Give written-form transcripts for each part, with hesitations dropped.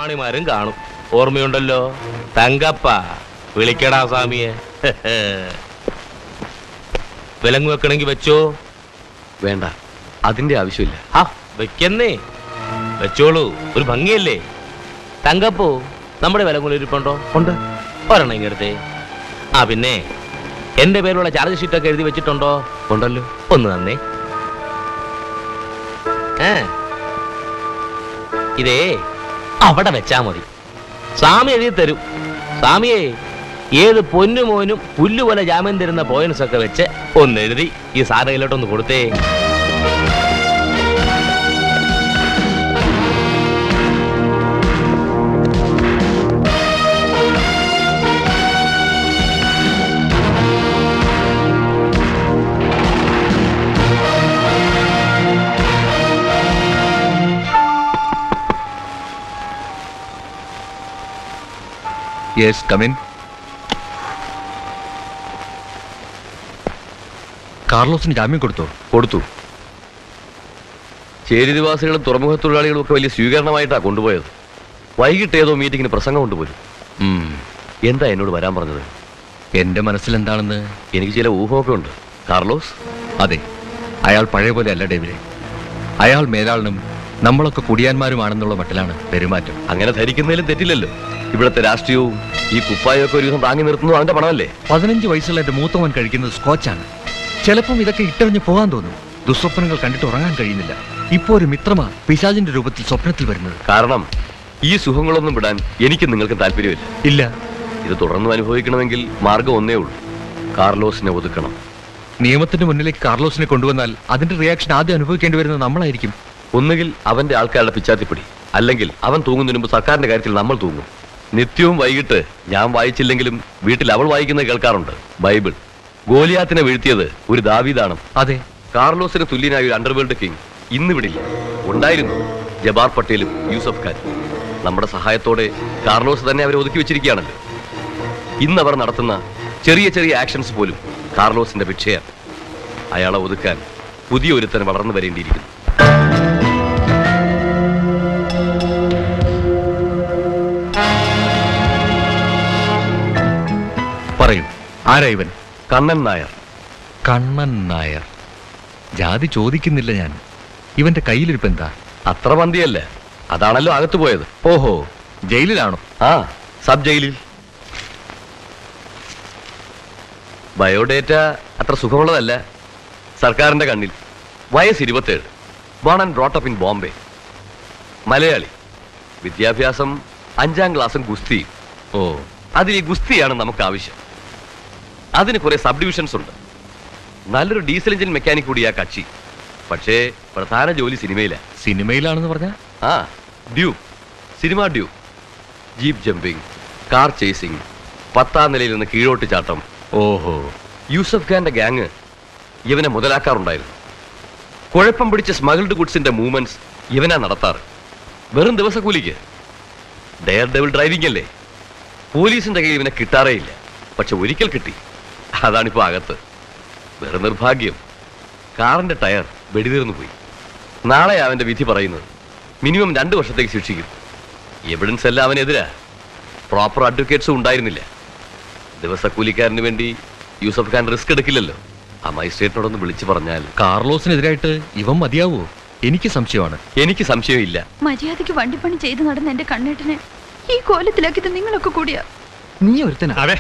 പ്രമാണിമാരും കാണും. ഓർമ്മയുണ്ടല്ലോ? തങ്കപ്പ വിളിക്കടാ സ്വാമിയെ. വിലങ്ങ് വെക്കണമെങ്കിൽ വെച്ചോ. വേണ്ട, അതിന്റെ ആവശ്യമില്ല. ആ വെക്കുന്നേ, വെച്ചോളൂ, ഒരു ഭംഗിയല്ലേ. തങ്കപ്പോ നമ്മുടെ വിലങ്ങുലിരിപ്പുണ്ടോ? ഉണ്ട്. ഒരെണ്ണം ഇങ്ങെടുത്തേ. ആ പിന്നെ എന്റെ പേരുള്ള ചാർജ് ഷീറ്റൊക്കെ എഴുതി വെച്ചിട്ടുണ്ടോ? ഉണ്ടല്ലോ. ഒന്ന് തന്നേ. ഇതേ അവിടെ വെച്ചാ മതി. സ്വാമി എഴുതി തരും. സ്വാമിയെ ഏത് പൊന്നുമോനും പുല്ലുപോലെ ജാമ്യം തരുന്ന പോയിന്റ്സ് ഒക്കെ വെച്ച് ഒന്ന് എഴുതി ഈ സാധനയിലോട്ടൊന്ന് കൊടുത്തേ. Yes, come in. കാർലോസിന് ജാമ്യം കൊടുത്തു. ചേരി നിവാസികളും തുറമുഖ തൊഴിലാളികളും ഒക്കെ വലിയ സ്വീകരണമായിട്ടാണ് കൊണ്ടുപോയത്. വൈകിട്ട് ഏതോ മീറ്റിങ്ങിന് പ്രസംഗം കൊണ്ടുപോയി. എന്താ എന്നോട് വരാൻ പറഞ്ഞത്? എന്റെ മനസ്സിൽ എന്താണെന്ന് എനിക്ക് ചില ഊഹമൊക്കെ ഉണ്ട്. കാർലോസ്? അതെ, അയാൾ പഴയ പോലെ അല്ല ഡേവിഡ്. അയാൾ മേലാളിനും നമ്മളൊക്കെ കുടിയാന്മാരുമാണെന്നുള്ള മട്ടിലാണ് പെരുമാറ്റം. അങ്ങനെ ധരിക്കുന്നതിലും തെറ്റില്ലല്ലോ. ഇവിടുത്തെ രാഷ്ട്രീയവും ഈ കുപ്പായൊക്കെ ഒരു ദിവസം താങ്ങി നിർത്തുന്നത് അവന്റെ പണമല്ലേ? 15 വയസ്സുള്ള എന്റെ മൂത്തവൻ കഴിക്കുന്നത് സ്കോച്ചാണ്. ചിലപ്പം ഇതൊക്കെ ഇട്ടെറിഞ്ഞ് പോകാൻ തോന്നും. ദുസ്വപ്നങ്ങൾ കണ്ടിട്ട് ഉറങ്ങാൻ കഴിയുന്നില്ല. ഇപ്പോ ഒരു മിത്രമാ പിശാചിന്റെ രൂപത്തിൽ സ്വപ്നത്തിൽ വരുന്നത്. കാരണം ഈ സുഖങ്ങളൊന്നും വിടാൻ എനിക്ക് നിങ്ങൾക്ക് താല്പര്യമില്ല. ഇല്ല. ഇത് തുടർന്നും അനുഭവിക്കണമെങ്കിൽ മാർഗം ഒന്നേ ഉള്ളൂ. കാർലോസിനെ ഒതുക്കണം. നിയമത്തിന്റെ മുന്നിലേക്ക് കാർലോസിനെ കൊണ്ടുവന്നാൽ അതിന്റെ റിയാക്ഷൻ ആദ്യം അനുഭവിക്കേണ്ടി വരുന്നത് നമ്മളായിരിക്കും. ഒന്നുകിൽ അവന്റെ ആൾക്കാരുടെ പിച്ചാത്തിപ്പിടി, അല്ലെങ്കിൽ അവൻ തൂങ്ങുന്നതിന് മുമ്പ് സർക്കാരിന്റെ കാര്യത്തിൽ നമ്മൾ തൂങ്ങും. നിത്യവും വൈകിട്ട് ഞാൻ വായിച്ചില്ലെങ്കിലും വീട്ടിൽ അവൾ വായിക്കുന്നത് കേൾക്കാറുണ്ട്. ബൈബിൾ. ഗോലിയാത്തിനെ വീഴ്ത്തിയത് ഒരു ദാവീദാണ്. അതെ. കാർലോസിന് തുല്യനായ ഒരു അണ്ടർവേൾഡ് കിങ് ഇന്നിവിടില്ല. ഉണ്ടായിരുന്നു ജബാർ പട്ടേലും യൂസഫ് ഖാൻ. നമ്മുടെ സഹായത്തോടെ കാർലോസ് തന്നെ അവരെ ഒതുക്കി വെച്ചിരിക്കുകയാണല്ലോ. ഇന്ന് അവർ നടത്തുന്ന ചെറിയ ചെറിയ ആക്ഷൻസ് പോലും കാർലോസിന്റെ ഭിക്ഷയാണ്. അയാളെ ഒതുക്കാൻ പുതിയ ഒരുത്തൻ വളർന്നു വരേണ്ടിയിരിക്കുന്നു. പറയൂ, ആരാ ഇവൻ? കണ്ണൻ നായർ. കണ്ണൻ നായർ. ജാതി ചോദിക്കുന്നില്ല ഞാൻ. ഇവന്റെ കയ്യിലിരിപ്പ് എന്താ? അത്ര പന്തിയല്ല. അതാണല്ലോ അകത്തു പോയത്. ഓഹോ, ജയിലിലാണോ? ആ, സബ് ജയിലിൽ. ബയോഡേറ്റ അത്ര സുഖമുള്ളതല്ല സർക്കാരിന്റെ കണ്ണിൽ. വയസ്സ് 27. Born and brought up in Bombay. Malayali. വിദ്യാഭ്യാസം 5ാം ക്ലാസ്സും ഗുസ്തിയും. ഓ, അതിൽ ഈ ഗുസ്തിയാണ് നമുക്ക് ആവശ്യം. അതിന് കുറെ സബ് ഡിവിഷൻസ് ഉണ്ട്. നല്ലൊരു ഡീസൽ എഞ്ചിൻ മെക്കാനിക് കൂടിയാ കക്ഷി. പക്ഷേ പ്രധാന ജോലി സിനിമയിലാണ്. സിനിമയിലാണെന്ന് പറഞ്ഞ? ആ, Duke. Cinema Duke. Jeep jumping, car chasing, 10ാം നിലയിൽ നിന്ന് കീഴോട്ട് ചാട്ടം. ഓഹോ. യൂസഫ് ഖാന്റെ ഗ്യാങ് ഇവനെ മുതലാക്കാറുണ്ടായിരുന്നു. കുഴപ്പം പിടിച്ച സ്മഗിൾഡ് ഗുഡ്സിന്റെ മൂവ്മെന്റ്സ് ഇവനാ നടത്താറ്. വെറും ദിവസക്കൂലിക്ക്. ഡെയർ ഡെവിൾ ഡ്രൈവിംഗ് അല്ലേ. പോലീസിന്റെ കയ്യിൽ ഇവനെ കിട്ടാറേയില്ല. പക്ഷെ ഒരിക്കൽ കിട്ടി. അതാണിപ്പോ അകത്ത്. വെറും നിർഭാഗ്യം, കാറിന്റെ ടയർ വെടിതീർന്നു പോയി. നാളെ അവന്റെ വിധി പറയുന്നത്. മിനിമം 2 വർഷത്തേക്ക് ശിക്ഷിക്കും. എവിഡൻസ് എല്ലാം അവനെതിരാ. പ്രോപ്പർ അഡ്വക്കേറ്റ്സും ഉണ്ടായിരുന്നില്ല. ദിവസക്കൂലിക്കാരന് വേണ്ടി യൂസഫ് ഖാൻ റിസ്ക് എടുക്കില്ലല്ലോ. ആ മജിസ്ട്രേറ്റിനോടൊന്ന് വിളിച്ചു പറഞ്ഞാൽ. കാർലോസിനെതിരായിട്ട് ഇവൻ മതിയാവോ? എനിക്ക് സംശയമാണ്. എനിക്ക് സംശയമില്ല. മര്യാദയ്ക്ക് വണ്ടിപ്പണി ചെയ്ത് നടന്ന എന്റെ കണ്ണേട്ടനെ ഈ കോലത്തിലാക്കിയത് നിങ്ങളൊക്കെ കൂടിയാ. നീ ഒരുത്തനാ? അതെ,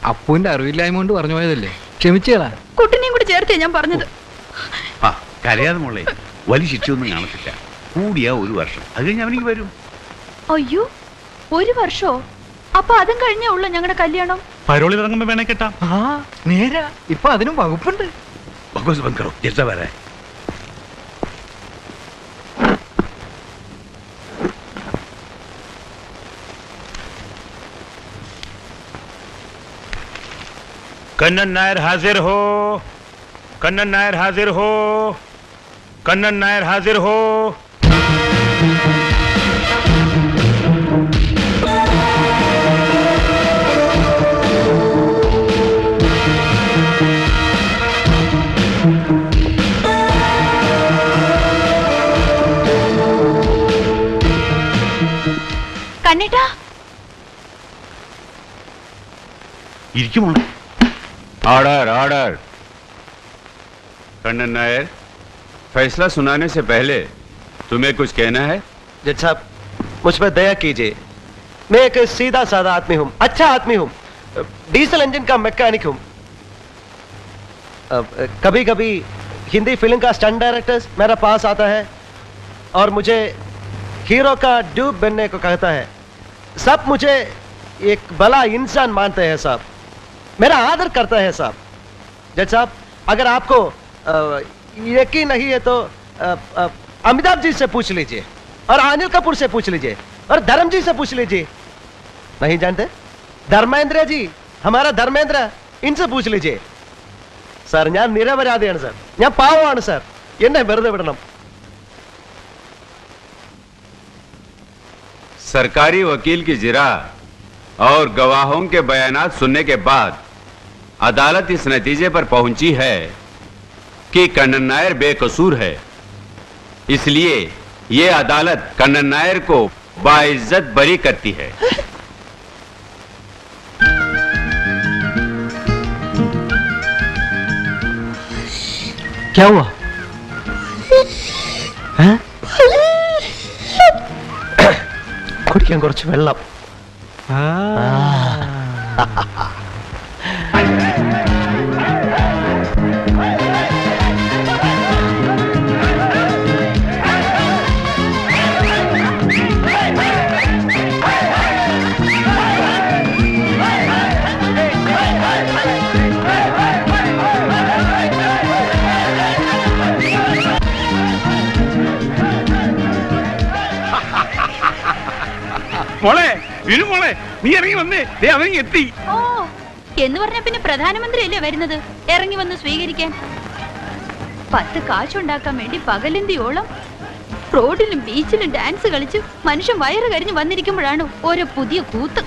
അപ്പുവിന്റെ അറിവില്ലായ്മ കൊണ്ട് പറഞ്ഞു പോയതല്ലേ. ക്ഷമിച്ചേടാ. കുട്ടിനെയും കൂടി ചേർത്തേ ഞാൻ പറഞ്ഞത്. കരയാതെ മോളെ, വലിയ ശിക്ഷയൊന്നും കാണത്തില്ല. കൂടിയാ 1 വർഷം. അത് കഴിഞ്ഞ് അവനിക്ക് വരും. അയ്യോ, 1 വർഷോ? അപ്പൊ അതും കഴിഞ്ഞേ ഉള്ളൂ ഞങ്ങളുടെ കല്യാണം. പരോളിൽ ഇറങ്ങുമ്പോ വേണേ കേട്ടാ. ആ നേരാ, ഇപ്പൊ അതിനും വകുപ്പുണ്ട്. വരെ कन्नन नायर हाजिर हो. कन्नन नायर हाजिर हो. कन्नन नायर हाजिर हो. കണ്ണേട്ടാ ഇരിക്കുമോ? Order order. कन्नन नायर, फैसला सुनाने से पहले तुम्हें कुछ कहना है? जज साहब, मुझ पर दया कीजिए। मैं एक सीधा साधा आदमी हूँ, अच्छा आदमी हूँ, डीजल इंजन का मैकेनिक हूँ। कभी कभी हिंदी फिल्म का स्टंट डायरेक्टर मेरा पास आता है और मुझे हीरो का ड्यूब बनने को कहता है। सब मुझे एक भला इंसान मानते हैं साहब, मेरा आदर करता है साहब। जज साहब, अगर आपको यकीन नहीं है तो अमिताभ जी से पूछ लीजिए और अनिल कपूर से पूछ लीजिए और धर्म जी से पूछ लीजिए। नहीं जानते? धर्मेंद्र जी, हमारा धर्मेंद्र, इनसे पूछ लीजिए। सर, ഞാൻ നിരപരാധിയാണ് സർ, ഞാൻ പാവമാണ് സർ, എന്നെ വെറുതെ വിടണം. सरकारी वकील की जिरा और गवाहों के बयानात सुनने के बाद अदालत इस नतीजे पर पहुंची है कि कन्नन नायर बेकसूर है। इसलिए ये अदालत कन्नन नायर को बाइज्जत बरी करती है। क्या हुआ? കുടിക്കാൻ കുറച്ച് വെള്ളം. മോളെ, വിനു മോളെ, നീ ഇറങ്ങി വന്നേ, ദേ അവൻ എത്തി. ഓ എന്ന് പറഞ്ഞ പിന്നെ പ്രധാനമന്ത്രി അല്ലേ വരുന്നത് ഇറങ്ങി വന്ന് സ്വീകരിക്കാൻ? 10 കാശുണ്ടാക്കാൻ വേണ്ടി പകലന്തിയോളം റോഡിലും ബീച്ചിലും ഡാൻസ് കളിച്ച് മനുഷ്യൻ വയറ് കരിഞ്ഞ് വന്നിരിക്കുമ്പോഴാണ് ഓരോ പുതിയ കൂത്ത്.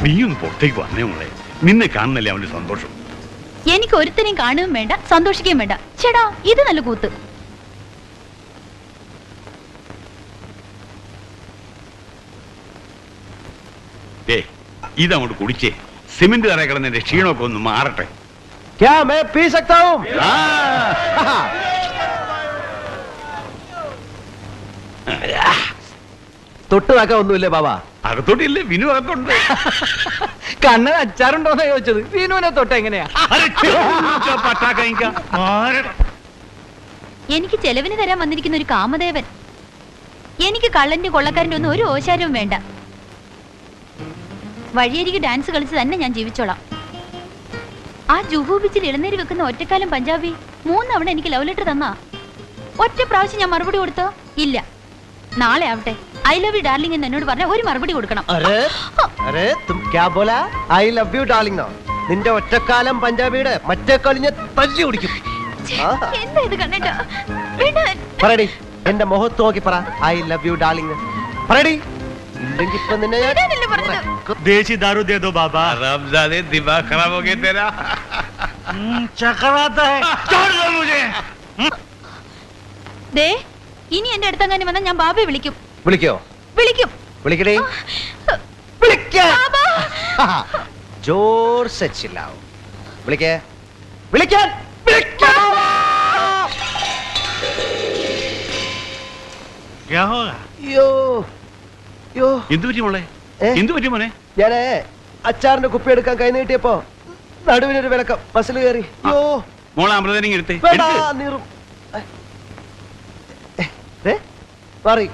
നീയും പുറത്തേക്ക് വന്നേ മോളെ, നിന്നെ കാണുന്നല്ലേ അവന്റെ സന്തോഷം. എനിക്ക് ഒരുത്തനെയും കാണുകയും വേണ്ട, സന്തോഷിക്കുകയും വേണ്ട. ചേടാ, ഇത് നല്ല കൂത്ത്. ഇതങ്ങോട്ട് കുടിച്ചേ, സിമന്റ് തറ കിടന്നതിന്റെ ക്ഷീണമൊക്കെ ഒന്ന് മാറട്ടെ. क्या मैं पी सकता हूँ? തൊട്ട് നോക്കാൻ ഒന്നുമില്ലേ ബാബാ? അകത്തോട്ടില്ലേ, വിനു അകത്തുണ്ട്. കണ്ണൻ അച്ചാറുണ്ടോന്നാ ചോദിച്ചത്, വീനുവിനെ തൊട്ട് എങ്ങനെയാ? എനിക്ക് ചെലവിന് തരാൻ വന്നിരിക്കുന്ന ഒരു കാമദേവൻ. എനിക്ക് കള്ളന്റെ കൊള്ളക്കാരന്റെ ഒന്നും ഒരു ഓശാരവും വേണ്ട. വഴിയരികെ ഡാൻസ് കളിച്ച് തന്നെ ഞാൻ ജീവിച്ചോളാം. ആ ജുഹു ബീച്ചിൽ ഇളനീര് വെക്കുന്ന ഒറ്റക്കാലം പഞ്ചാബി 3 തവണ എനിക്ക് ലവ് ലെറ്റർ തന്നാ. ഒറ്റ പ്രാവശ്യം ഞാൻ മറുപടി കൊടുത്തോ? ഇല്ല. നാളെ ആവട്ടെ, ഐ ലവ് യു ഡാർലിംഗ് എന്ന് എന്നോട് പറഞ്ഞ ഒരു മറുപടി കൊടുക്കണം. നിന്റെ ഒറ്റക്കാലം പഞ്ചാബിയുടെ മറ്റേ കളിഞ്ഞ തല്ലി കുടിക്കും. എന്താ ഇത് കണ്ണേട്ടാ? പറയടി, എന്റെ മുഖത്ത് നോക്കി പറ, ഐ ലവ് യു ഡാർലിംഗ്. പറയടി, ഇല്ലെങ്കിൽ ഇപ്പൊ നിന്നെ देसी दारू दे दो बाबा। रमजादे, दिमाग खराब हो गया तेरा। चक्कर आता है, छोड़ दो मुझे। ദേ, ഇനി എന്റെ അടുത്തങ്ങനെ വന്നാൽ ഞാൻ ബാബയെ വിളിക്കും. വിളിക്കോ? വിളിക്കും. വിളിക്കടേ, जोर से चिल्लाओ. വിളിക്കേ, വിളിക്കാൻ, क्या होगा? യോ യോ. എന്തു പറ്റി മോളെ? എന്തു പറ്റി മോനെ? ഞാനേ അച്ചാറിന്റെ കുപ്പി എടുക്കാൻ കൈ നീട്ടിയപ്പോ നടുവിനൊരു വിളക്കം ബസ്സിൽ കയറി. യോ മോളെ അമൃതനെ എടുത്തേ. നീറും. മാറി,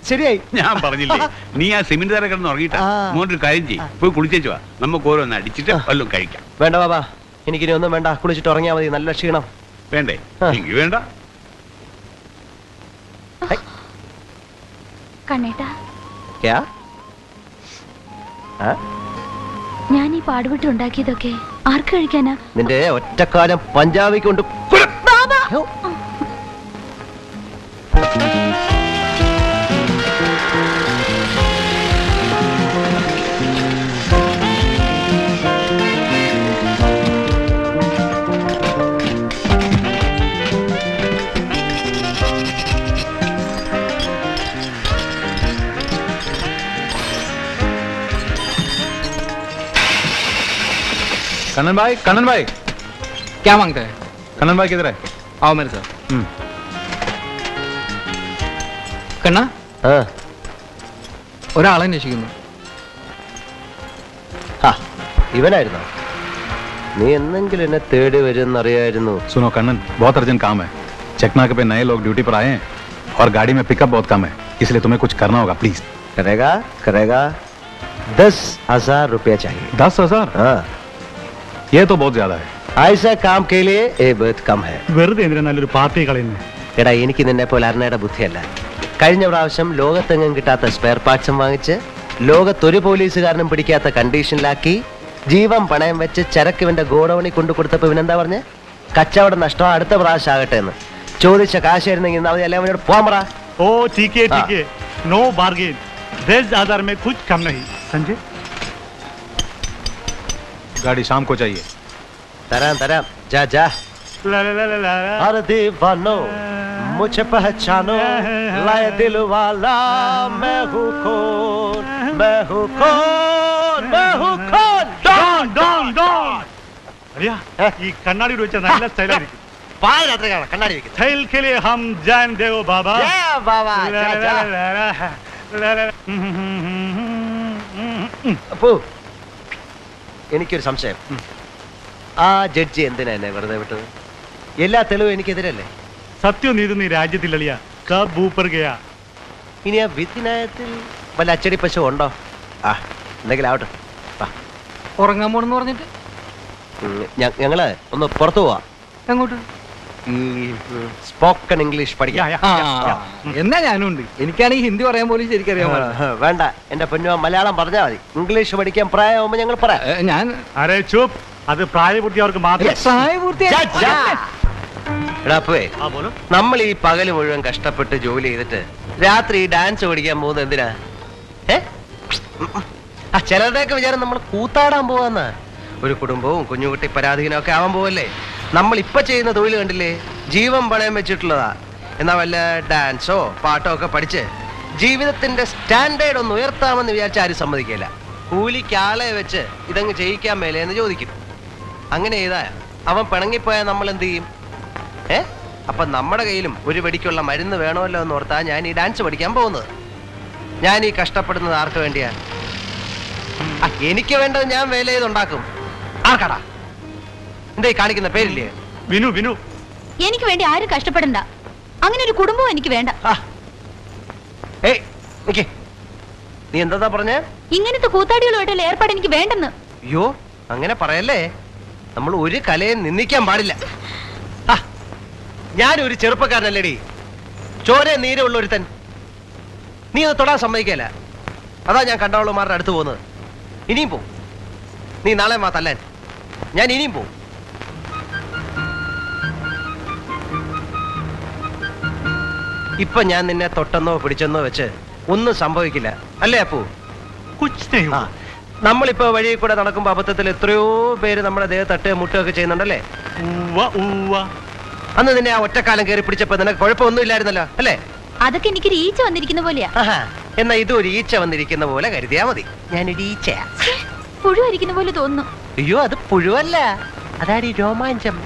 ശരിയായി. ഞാൻ പറഞ്ഞില്ലേ, നീ ആ സിമന്റ് തറ കിടന്ന് ഉറങ്ങിട്ടാ. മോനൊരു കാര്യം ചെയ്യും, പോയി കുളിച്ചേച്ചു വാ, നമുക്ക് ഓരോന്ന് അടിച്ചിട്ട് വല്ലതും കഴിക്കാം. വേണ്ട ബാബാ, എനിക്കിനി ഒന്നും വേണ്ട, കുളിച്ചിട്ട് ഉറങ്ങിയാ മതി, നല്ല ക്ഷീണം. വേണ്ടേ? എനിക്ക് വേണ്ട. കണ്ണേട്ടാ, ഞാൻ ഈ പാടുപെട്ട് ഉണ്ടാക്കിയതൊക്കെ ആർക്ക് കഴിക്കാനാ? നിന്റെ ഒറ്റക്കാലം പഞ്ചാബിക്ക് കൊണ്ട്. कन्नन भाई क्या मांगते हैं? कन्नन भाई किधर है? आओ मेरे साथ. കണ്ണ ആ ഒരാളെ അന്വേഷിക്കുന്നു. ആ ഇവനായിരുന്നോ? നീ എന്തെങ്കിലും എന്നെ തേടി വരുമെന്നറിയായിരുന്നു. सुनो कन्नन, बहुत अर्जेंट काम है. चेकनाके पे नए लोग ड्यूटी पर आए हैं और गाड़ी में पिकअप बहुत कम है, इसलिए तुम्हें कुछ करना होगा प्लीज. करेगा करेगा. 10,000 रुपया चाहिए. 10,000? हाँ, ये तो बहुत ज्यादा है. ऐसा काम के लिए ये बहुत कम है. വെറുതെ എന്തിനാ നല്ലൊരു പാർട്ടി കളയുന്നത്? എടാ, എനിക്ക് നിന്നെ പോലെ അരണയുടെ ബുദ്ധിയല്ല. കഴിഞ്ഞ പ്രാവശ്യം ലോകത്തെങ്ങും കിട്ടാത്ത സ്പെയർ പാർട്സും വാങ്ങിച്ച് ലോകത്തൊരു പോലീസുകാരനും പിടിക്കാത്ത കണ്ടീഷനിലാക്കി ജീവൻ പണയം വെച്ച് ചരക്കിവന്റെ ഗോഡൌണിൽ കൊണ്ടു കൊടുത്തപ്പോ ഇവനെന്താ പറഞ്ഞ്? കച്ചവടം നഷ്ടം, അടുത്ത പ്രാവശ്യം ആകട്ടെ എന്ന്. ചോദിച്ച കാശായിരുന്നെങ്കിൽ എല്ലാം അവനോട് പോകാൻ പറ. ओ ठीक है नो बार्गेन. 10,000 में कुछ कम नहीं. संजय गाड़ी शाम को चाहिए. തരാം തരാം. ജാ ജാ. ला ला ला ला ला. अरे दीवानो मुझे पहचानो, लाए दिल वाला मैं हूँ कौन, मैं हूँ कौन, मैं हूँ कौन. Don Don Don. അറിയാ ഈ കണ്ണാടി വെച്ച നല്ല സ്റ്റൈലായിരിക്കും. പാതിരാത്രി കാണാം കണ്ണാടി വെക്കുന്നത്. സ്റ്റൈൽ के लिए हम जान देओ बाबा. ബാബാ ला ജാ, ला ജാ. ला ला ला ला. അപ്പോ എനിക്കൊരു സംശയം. ആ ജഡ്ജി എന്തിനാ എന്നെ വെറുതെ വിട്ടത്? എല്ലാ തെളിവും എനിക്കെതിരല്ലേ? സത്യം നീതുന്ന ഈ രാജ്യത്തിൽ അളിയ കബ് ഊപ്പർ ഗയാ. ഇനി ആ വിധിന്യായത്തിൽ വല്ല അച്ചടി പശു ഉണ്ടോ? ആ എന്തെങ്കിലും ആവട്ടെ. വാ. ഉറങ്ങാൻ പോണെന്ന് പറഞ്ഞിട്ട് ഞങ്ങള് ഒന്ന് പുറത്തു പോവാ. എങ്ങോട്ട്? ഈ സ്പോക്കൺ ഇംഗ്ലീഷ് പഠിക്കാം. ആ എന്നാ ഞാനും ഉണ്ട്. എനിക്കാണെങ്കിൽ ഹിന്ദി പറയാൻ പോലും ശരിക്കറിയാൻ പാടില്ല. വേണ്ട എന്റെ പൊന്നു, മലയാളം പറഞ്ഞാൽ മതി. ഇംഗ്ലീഷ് പഠിക്കാൻ പ്രായമാകുമ്പോ ഞങ്ങൾ പറയാം. ഞാൻ അരെ ചുപ്. അത് പ്രായപൂർത്തിയവർക്ക് മാത്രം. എടാ അപ്പേ, ആ പോലും നമ്മൾ ഈ പകല് മുഴുവൻ കഷ്ടപ്പെട്ട് ജോലി ചെയ്തിട്ട് രാത്രി ഈ ഡാൻസ് പഠിക്കാൻ പോകുന്നത് എന്തിനാ? ആ ചിലരുടെയൊക്കെ വിചാരം നമ്മൾ കൂത്താടാൻ പോവാന്ന്. ഒരു കുടുംബവും കുഞ്ഞുകുട്ടി പരാധീനമൊക്കെ ആവാൻ പോവല്ലേ. നമ്മൾ ഇപ്പൊ ചെയ്യുന്ന തൊഴിൽ കണ്ടില്ലേ, ജീവൻ പണയം വെച്ചിട്ടുള്ളതാ. എന്നാ വല്ല ഡാൻസോ പാട്ടോ ഒക്കെ പഠിച്ച് ജീവിതത്തിന്റെ സ്റ്റാൻഡേർഡ് ഒന്ന് ഉയർത്താമെന്ന് വിചാരിച്ച ആരും സമ്മതിക്കില്ല. കൂലിക്ക് ആളെ വെച്ച് ഇതങ്ങ് ചെയ്യിക്കാൻ മേലെ എന്ന് ചോദിക്കും. അങ്ങനെ ചെയ്താ അവൻ പിണങ്ങിപ്പോയാൽ നമ്മൾ എന്ത് ചെയ്യും? അപ്പൊ നമ്മുടെ കയ്യിലും ഒരു വെടിക്കുള്ള മരുന്ന് വേണമല്ലോ എന്ന് ഓർത്താ ഞാൻ ഈ ഡാൻസ് പഠിക്കാൻ പോകുന്നത്. ഞാൻ ഈ കഷ്ടപ്പെടുന്നത് ആർക്ക് വേണ്ടിയാ? എനിക്ക് വേണ്ടത് ഞാൻ വേല ചെയ്തുണ്ടാക്കും. ആർക്കാടാ? എന്താ ഈ കാണിക്കുന്ന പേരില്ലേ? വിനു വിനു. എനിക്ക് വേണ്ടി ആരും കഷ്ടപ്പെടണ്ട. അങ്ങനെ ഒരു കുടുംബവും എനിക്ക് വേണ്ട. നീ എന്താ പറഞ്ഞേ? ഇങ്ങനത്തെ കൂത്താടികളുമായിട്ടുള്ള ഏർപ്പാട് എനിക്ക് വേണ്ടെന്ന്. അയ്യോ, അങ്ങനെ പറയല്ലേ. നമ്മൾ ഒരു കലയെ നിന്ദിക്കാൻ പാടില്ല. ഞാനൊരു ചെറുപ്പക്കാരനല്ലേടി, ചോര നീരമുള്ള ഒരുത്തൻ. നീ അത് തൊടാൻ സമ്മതിക്കല. അതാ ഞാൻ കണ്ടവളുമാരുടെ അടുത്ത് പോകുന്നത്. ഇനിയും പോവും. നീ നാളെ തല്ലാൻ ഞാൻ ഇനിയും പോവും. ഇപ്പൊ ഞാൻ നിന്നെ തൊട്ടെന്നോ പിടിച്ചെന്നോ വെച്ച് ഒന്നും സംഭവിക്കില്ല, അല്ലേ അപ്പു? നമ്മളിപ്പോ വഴി കൂടെ നടക്കുമ്പോ അബദ്ധത്തിൽ എത്രയോ പേര് നമ്മുടെ ദേഹത്ത് തട്ടുക മുട്ടുകയൊക്കെ ചെയ്യുന്നുണ്ടല്ലേ? അന്ന് നിന്നെ ആ ഒറ്റക്കാലം കയറി പിടിച്ചപ്പോ നിനക്ക് കുഴപ്പമൊന്നും ഇല്ലായിരുന്നല്ലോ, അല്ലേ? അതൊക്കെ എനിക്കൊരു ഈച്ച വന്നിരിക്കുന്ന പോലെയാ. എന്നാ ഇത് ഒരു ഈച്ച വന്നിരിക്കുന്ന പോലെ കരുതിയാ മതി. ഞാനൊരു ഈച്ചയാ. പുഴുവരിക്കുന്ന പോലെ തോന്നുന്നു. അയ്യോ, അത് പുഴുവല്ല, അതാടി രോമാഞ്ചം.